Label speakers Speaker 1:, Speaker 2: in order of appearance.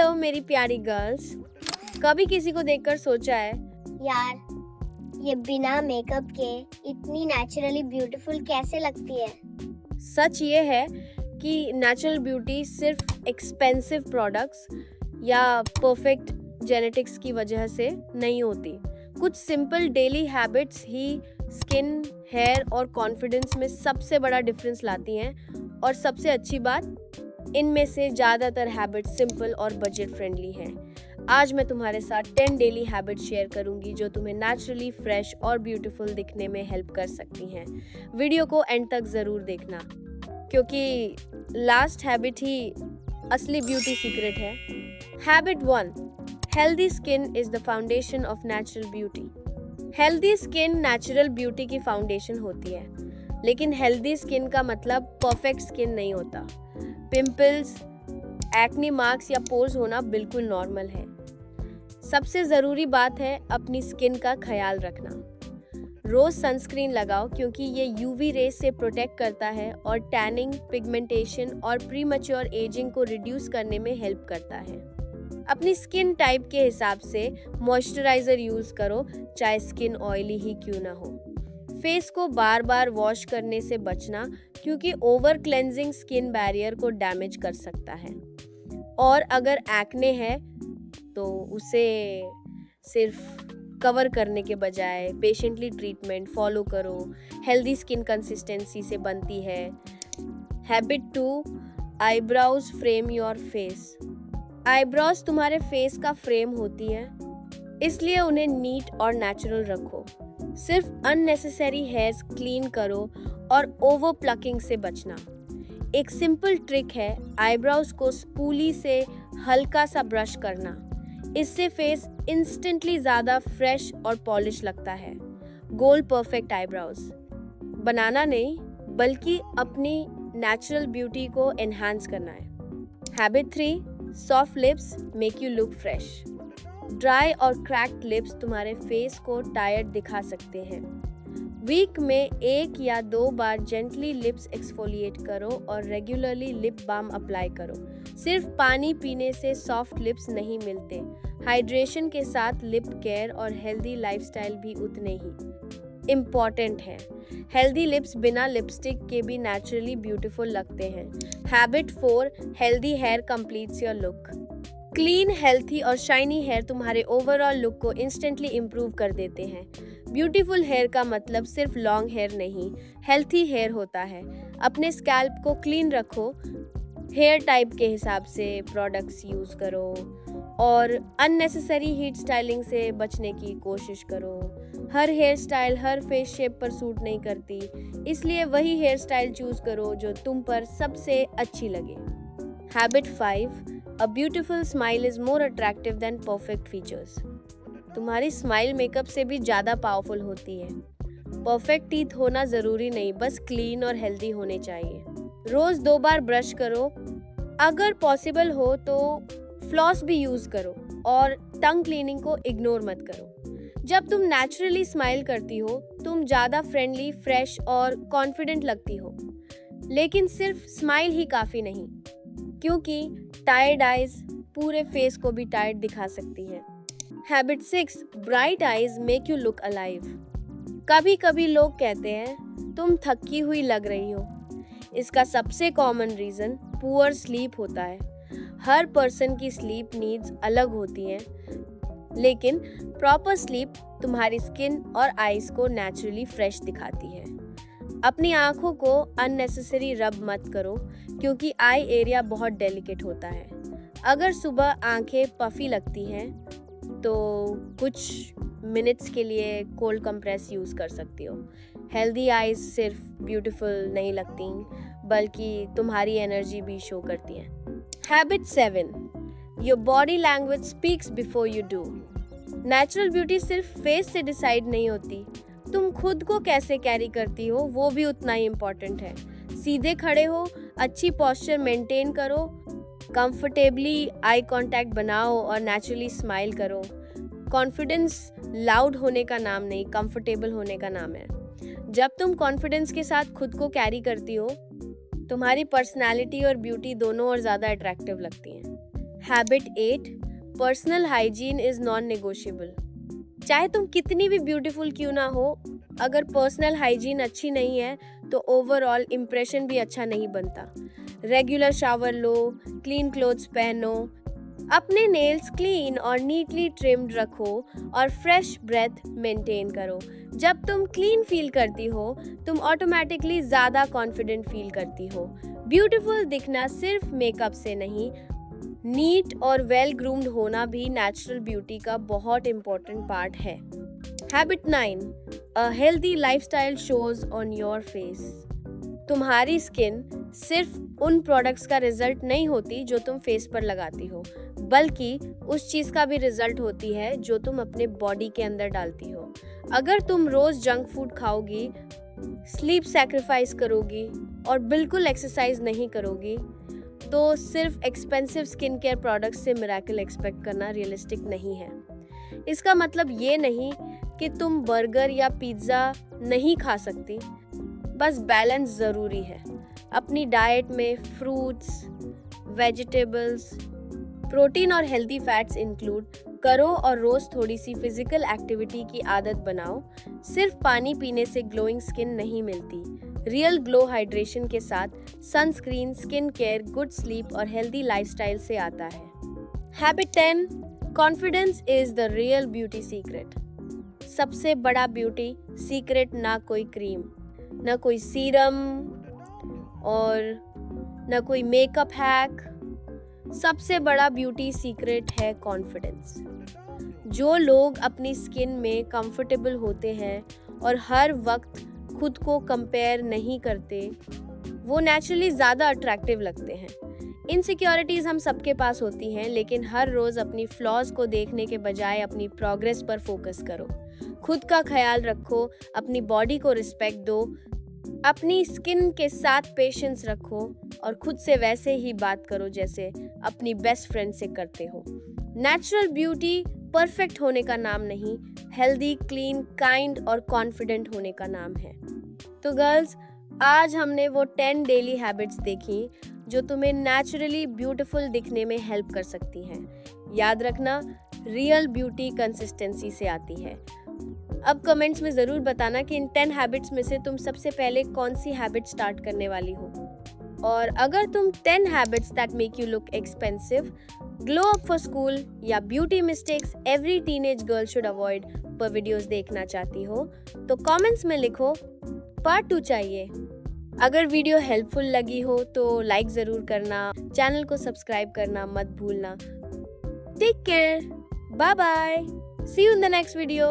Speaker 1: Hello मेरी प्यारी girls. कभी किसी को देखकर सोचा है
Speaker 2: यार, ये बिना मेकअप के इतनी नेचुरली ब्यूटीफुल कैसे लगती है?
Speaker 1: सच ये है कि नेचुरल ब्यूटी सिर्फ एक्सपेंसिव प्रोडक्ट्स या परफेक्ट जेनेटिक्स की वजह से नहीं होती। कुछ सिंपल डेली हैबिट्स ही स्किन, हेयर और कॉन्फिडेंस में सबसे बड़ा डिफरेंस लाती हैं। और सबसे अच्छी बात, इनमें से ज़्यादातर हैबिट्स सिंपल और बजट फ्रेंडली हैं। आज मैं तुम्हारे साथ 10 डेली हैबिट्स शेयर करूंगी जो तुम्हें नेचुरली फ्रेश और ब्यूटीफुल दिखने में हेल्प कर सकती हैं। वीडियो को एंड तक ज़रूर देखना क्योंकि लास्ट हैबिट ही असली ब्यूटी सीक्रेट है। Habit 1, healthy skin is the foundation of natural beauty. Healthy skin natural beauty की फाउंडेशन होती है, लेकिन हेल्दी स्किन का मतलब परफेक्ट स्किन नहीं होता। पिंपल्स, एक्ने मार्क्स या पोर्स होना बिल्कुल नॉर्मल है। सबसे ज़रूरी बात है अपनी स्किन का ख्याल रखना। रोज़ सनस्क्रीन लगाओ क्योंकि ये यूवी रेस से प्रोटेक्ट करता है और टैनिंग, पिगमेंटेशन और प्रीमैच्योर एजिंग को रिड्यूस करने में हेल्प करता है। अपनी स्किन टाइप के हिसाब से मॉइस्चराइज़र यूज़ करो, चाहे स्किन ऑयली ही क्यों ना हो। फेस को बार बार वॉश करने से बचना क्योंकि ओवर क्लेंजिंग स्किन बैरियर को डैमेज कर सकता है। और अगर एक्ने है तो उसे सिर्फ कवर करने के बजाय पेशेंटली ट्रीटमेंट फॉलो करो। हेल्दी स्किन कंसिस्टेंसी से बनती है। Habit 2, eyebrows frame your face. Eyebrows तुम्हारे फेस का फ्रेम होती है, इसलिए उन्हें नीट और नेचुरल रखो। सिर्फ अननेसेसरी हेयर्स क्लीन करो और ओवर प्लकिंग से बचना। एक सिंपल ट्रिक है आईब्राउज को स्पूली से हल्का सा ब्रश करना। इससे फेस इंस्टेंटली ज़्यादा फ्रेश और पॉलिश लगता है। गोल परफेक्ट आईब्राउज बनाना नहीं, बल्कि अपनी नेचुरल ब्यूटी को एनहांस करना है। Habit 3, soft lips make you look fresh. Dry और क्रैक्ड लिप्स तुम्हारे फेस को टायर्ड दिखा सकते हैं। वीक में 1 या 2 बार जेंटली लिप्स एक्सफोलिएट करो और रेगुलरली लिप बाम अप्लाई करो। सिर्फ पानी पीने से सॉफ्ट लिप्स नहीं मिलते। हाइड्रेशन के साथ लिप केयर और हेल्दी लाइफस्टाइल भी उतने ही इम्पॉर्टेंट हैं। हेल्दी लिप्स बिना लिपस्टिक के भी नेचुरली ब्यूटीफुल लगते हैं। Habit 4, healthy hair completes your look. Clean, healthy और शाइनी हेयर तुम्हारे ओवरऑल लुक को इंस्टेंटली इम्प्रूव कर देते हैं। ब्यूटीफुल हेयर का मतलब सिर्फ लॉन्ग हेयर नहीं, हेल्थी हेयर होता है। अपने स्कैल्प को क्लीन रखो, हेयर टाइप के हिसाब से प्रोडक्ट्स यूज़ करो और अननेसेसरी हीट स्टाइलिंग से बचने की कोशिश करो। हर हेयर स्टाइल हर फेस शेप पर सूट नहीं करती, इसलिए वही हेयर स्टाइल चूज़ करो जो तुम पर सबसे अच्छी लगे। Habit 5, A beautiful smile is more attractive than perfect features. तुम्हारी स्माइल मेकअप से भी ज़्यादा पावरफुल होती है। परफेक्ट टीथ होना ज़रूरी नहीं, बस क्लीन और हेल्दी होने चाहिए। रोज़ 2 बार ब्रश करो, अगर पॉसिबल हो तो फ्लॉस भी यूज़ करो और टंग क्लीनिंग को इग्नोर मत करो। जब तुम नेचुरली स्माइल करती हो, तुम ज़्यादा फ्रेंडली, फ्रेश और कॉन्फिडेंट लगती हो। लेकिन सिर्फ स्माइल ही काफ़ी नहीं, क्योंकि टायर्ड आइज पूरे फेस को भी टायर्ड दिखा सकती है। Habit 6, bright eyes make you look alive. कभी कभी लोग कहते हैं तुम थकी हुई लग रही हो। इसका सबसे कॉमन रीज़न पुअर स्लीप होता है। हर पर्सन की स्लीप नीड्स अलग होती हैं, लेकिन प्रॉपर स्लीप तुम्हारी स्किन और आइज को नेचुरली फ्रेश दिखाती है। अपनी आँखों को अननेसेसरी रब मत करो क्योंकि आई एरिया बहुत डेलिकेट होता है। अगर सुबह आँखें पफी लगती हैं तो कुछ मिनट्स के लिए कोल्ड कंप्रेस यूज़ कर सकती हो। हेल्दी आइज सिर्फ ब्यूटीफुल नहीं लगती, बल्कि तुम्हारी एनर्जी भी शो करती हैं। Habit 7, your body language speaks before you do. Natural beauty सिर्फ फेस से डिसाइड नहीं होती, तुम खुद को कैसे कैरी करती हो वो भी उतना ही इम्पोर्टेंट है। सीधे खड़े हो, अच्छी पोस्चर मेंटेन करो, कंफर्टेबली आई कांटेक्ट बनाओ और नेचुरली स्माइल करो। कॉन्फिडेंस लाउड होने का नाम नहीं, कंफर्टेबल होने का नाम है। जब तुम कॉन्फिडेंस के साथ खुद को कैरी करती हो, तुम्हारी पर्सनालिटी और ब्यूटी दोनों और ज़्यादा अट्रैक्टिव लगती हैं। Habit 8, personal hygiene is non negotiable. चाहे तुम कितनी भी ब्यूटीफुल क्यों ना हो, अगर पर्सनल हाइजीन अच्छी नहीं है तो ओवरऑल इम्प्रेशन भी अच्छा नहीं बनता। रेगुलर शावर लो, क्लीन क्लोथ्स पहनो, अपने नेल्स क्लीन और नीटली ट्रिम्ड रखो और फ्रेश ब्रेथ मेंटेन करो। जब तुम क्लीन फील करती हो, तुम ऑटोमेटिकली ज़्यादा कॉन्फिडेंट फील करती हो। ब्यूटीफुल दिखना सिर्फ मेकअप से नहीं, नीट और वेल ग्रूम्ड होना भी नेचुरल ब्यूटी का बहुत इम्पोर्टेंट पार्ट है। Habit 9, a healthy lifestyle shows on your face. तुम्हारी स्किन सिर्फ उन प्रोडक्ट्स का रिजल्ट नहीं होती जो तुम फेस पर लगाती हो, बल्कि उस चीज़ का भी रिजल्ट होती है जो तुम अपने बॉडी के अंदर डालती हो। अगर तुम रोज़ जंक फूड खाओगी, स्लीप सैक्रिफाइस करोगी और बिल्कुल एक्सरसाइज नहीं करोगी, तो सिर्फ एक्सपेंसिव स्किन केयर प्रोडक्ट्स से मिरेकल एक्सपेक्ट करना रियलिस्टिक नहीं है। इसका मतलब ये नहीं कि तुम बर्गर या पिज्ज़ा नहीं खा सकती, बस बैलेंस ज़रूरी है। अपनी डाइट में फ्रूट्स, वेजिटेबल्स, प्रोटीन और हेल्दी फैट्स इंक्लूड करो और रोज़ थोड़ी सी फिजिकल एक्टिविटी की आदत बनाओ। सिर्फ पानी पीने से ग्लोइंग स्किन नहीं मिलती। रियल ग्लो हाइड्रेशन के साथ sunscreen, skin care, good sleep और हेल्दी लाइफस्टाइल से आता है। Habit 10, confidence is the real beauty secret. सबसे बड़ा ब्यूटी सीक्रेट ना कोई क्रीम, ना कोई सीरम और ना कोई मेकअप हैक। सबसे बड़ा ब्यूटी सीक्रेट है कॉन्फिडेंस। जो लोग अपनी स्किन में कंफर्टेबल होते हैं और हर वक्त खुद को कंपेयर नहीं करते, वो नेचुरली ज़्यादा अट्रैक्टिव लगते हैं। इनसिक्योरिटीज़ हम सबके पास होती हैं, लेकिन हर रोज़ अपनी फ्लॉज को देखने के बजाय अपनी प्रोग्रेस पर फोकस करो। खुद का ख्याल रखो, अपनी बॉडी को रिस्पेक्ट दो, अपनी स्किन के साथ पेशेंस रखो और खुद से वैसे ही बात करो जैसे अपनी बेस्ट फ्रेंड से करते हो। नेचुरल ब्यूटी परफेक्ट होने का नाम नहीं, हेल्दी, क्लीन, काइंड और कॉन्फिडेंट होने का नाम है। तो गर्ल्स, आज हमने वो 10 डेली हैबिट्स देखी जो तुम्हें नेचुरली ब्यूटीफुल दिखने में हेल्प कर सकती हैं। याद रखना, रियल ब्यूटी कंसिस्टेंसी से आती है। अब कमेंट्स में ज़रूर बताना कि इन 10 हैबिट्स में से तुम सबसे पहले कौन सी हैबिट स्टार्ट करने वाली हो। और अगर तुम 10 habits that make you look expensive, glow up for school या beauty mistakes every teenage girl should avoid पर वीडियोस देखना चाहती हो, तो कमेंट्स में लिखो पार्ट 2 चाहिए। अगर वीडियो हेल्पफुल लगी हो तो लाइक ज़रूर करना, चैनल को सब्सक्राइब करना मत भूलना। Take care, bye bye, see you in the next video.